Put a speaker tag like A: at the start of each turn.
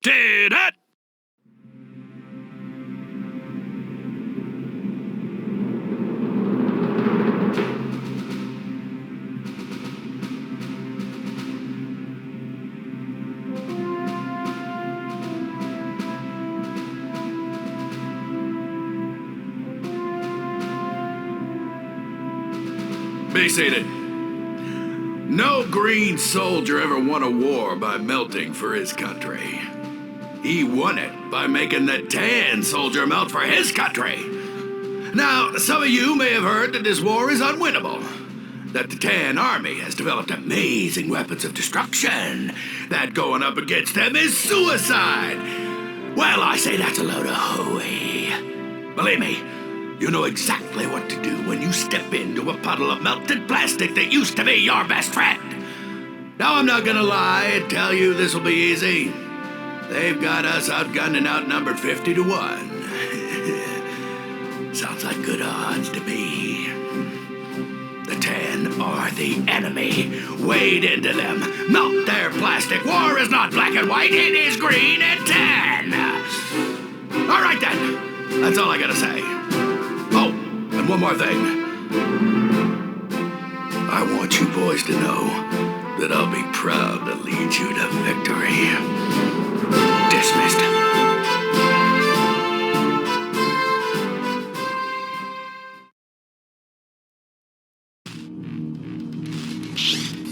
A: Registed! Be seated. No green soldier ever won a war by melting for his country. He won it by making the tan soldier melt for his country. Now, some of you may have heard that this war is unwinnable. That the tan army has developed amazing weapons of destruction. That going up against them is suicide. Well, I say that's a load of hooey. Believe me, you know exactly what to do when you step into a puddle of melted plastic that used to be your best friend. Now, I'm not gonna lie and tell you this will be easy. They've got us outgunned and outnumbered 50 to 1. Sounds like good odds to me. The tan are the enemy. Wade into them. Melt their plastic. War is not black and white. It is green and tan. All right, then. That's all I gotta say. Oh, and one more thing. I want you boys to know that I'll be proud to lead you to victory.